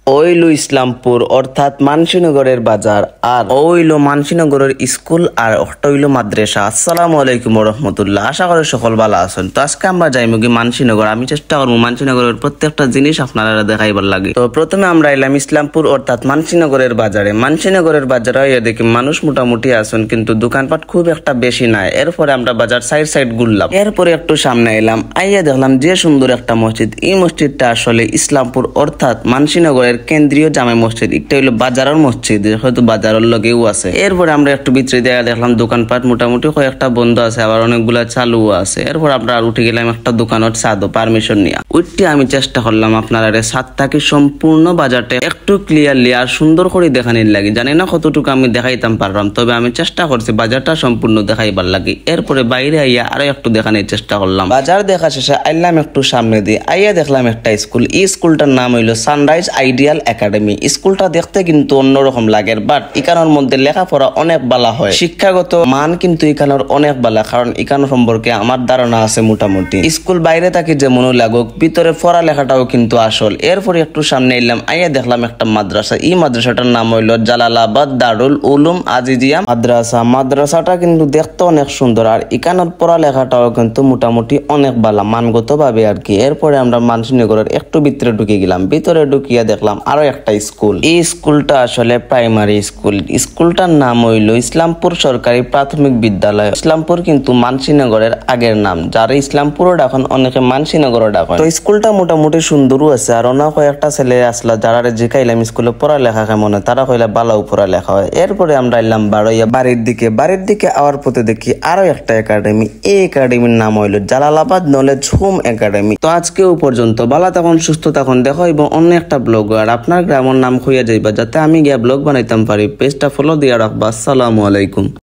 ওইলো ইসলামপুর অর্থাৎ মানসিনগরের বাজার আর ওইলো মানসিনগরের স্কুল আর ওটা হইলো মাদ্রাসা। আসসালামু আলাইকুম রহমতুল্লাহ। আশা করি সকল ভালো আছেন। তো আজকে আমরা যাইমু কি মানসিনগর। আমি চেষ্টা করবো মানসিনগরের প্রত্যেকটা জিনিস আপনারা দেখাইবার লাগে। তো প্রথমে আমরা এলাম ইসলামপুর অর্থাৎ মানসিনগরের বাজারে। মানসিনগরের বাজারে দেখি মানুষ মোটামুটি আছেন, কিন্তু দোকানপাট খুব একটা বেশি নাই। এরপরে আমরা বাজার সাইড ঘুরলাম। এরপরে একটু সামনে এলাম, আইয়া দেখলাম যে সুন্দর একটা মসজিদ। এই মসজিদটা আসলে ইসলামপুর অর্থাৎ মানসিনগরের কেন্দ্রীয় জামে মসজিদ। একটা হইলো বাজারের মসজিদ, হয়তো বাজারের লগেও আছে। এরপরে আমরা একটু ভিতরে দেখলাম দোকানপাট মোটামুটি কয়েকটা বন্ধ আছে, আবার অনেকগুলা চালু আছে। এরপর আমরা আর উঠে গেলাম একটা দোকানের ছাদও পারমিশন নিয়ে। উঠতে আমি চেষ্টা করলাম আপনারা ছাদটাকে সম্পূর্ণ বাজারটা একটু ক্লিয়ারলি আর সুন্দর করে দেখানোর লাগে। জানি না কতটুকু আমি দেখাইতাম পারলাম, তবে আমি চেষ্টা করছি বাজারটা সম্পূর্ণ দেখাইবার লাগে। এরপরে বাইরে আইয়া আরো একটু দেখানোর চেষ্টা করলাম। বাজার দেখা শেষে আইলাম একটু সামনে দিয়ে, আইয়া দেখলাম একটা স্কুল। এই স্কুলটার নাম হইলো সানরাইজ আইডিয়াল একাডেমি। স্কুলটা দেখতে কিন্তু অন্যরকম লাগে, বাট এখানের মধ্যে লেখাপড়া অনেক ভালো হয়। শিক্ষাগত মান কিন্তু এখানের অনেক ভালো, কারণ এখানে সম্পর্কে আমার ধারণা আছে মোটামুটি। স্কুল বাইরে থাকি যেমন লাগুক, ভিতরে পড়ালেখাটাও কিন্তু আসল। এরপরে একটু সামনে এলাম, আইয়া দেখলাম একটা মাদ্রাসা। এই মাদ্রাসাটার নাম হইলো জালালাবাদ দারুল উলুম আজিজিয়া মাদ্রাসা। মাদ্রাসাটা কিন্তু দেখতে অনেক সুন্দর, আর এখানের পড়ালেখাটাও কিন্তু মোটামুটি অনেক ভালো মানগত ভাবে আর কি। এরপরে আমরা মানসিনগরের একটু ভিতরে ঢুকে গেলাম। ভিতরে ঢুকিয়া দেখলাম আরো একটা স্কুল। এই স্কুলটা আসলে প্রাইমারি স্কুল। স্কুলটার নাম হইল ইসলামপুর সরকারি প্রাথমিক বিদ্যালয়। ইসলামপুর কিন্তু মানসিনগরের আগের নাম, যারা ইসলামপুরও ডাকেন অনেকে মানসিনগরও ডাকেন। তো স্কুলটা মোটামুটি সুন্দরও আছে, আর অনেক কয়েকটা ছেলে আসলা যারা জিকাইলাম স্কুলে পড়ালেখা কেমন হয়, তারা কইলা ভালো পড়ালেখা হয়। এরপরে আমরা এলাম বারোইয়া বাড়ির দিকে আওয়ার পথে দেখি আরো একটা একাডেমি। এই একাডেমির নাম হইল জালালাবাদ নলেজ হোম একাডেমি। তো আজকেও পর্যন্ত ভালো থাকুন, সুস্থ থাকুন, দেখো এবং অন্য একটা ব্লগ আর আপনার গ্রামের নাম খুঁজে যাইবা, যাতে আমি গিয়া ব্লগ বানাইতাম পারি। পেজটা ফলো দিয়ে রাখবা। আসসালামু আলাইকুম।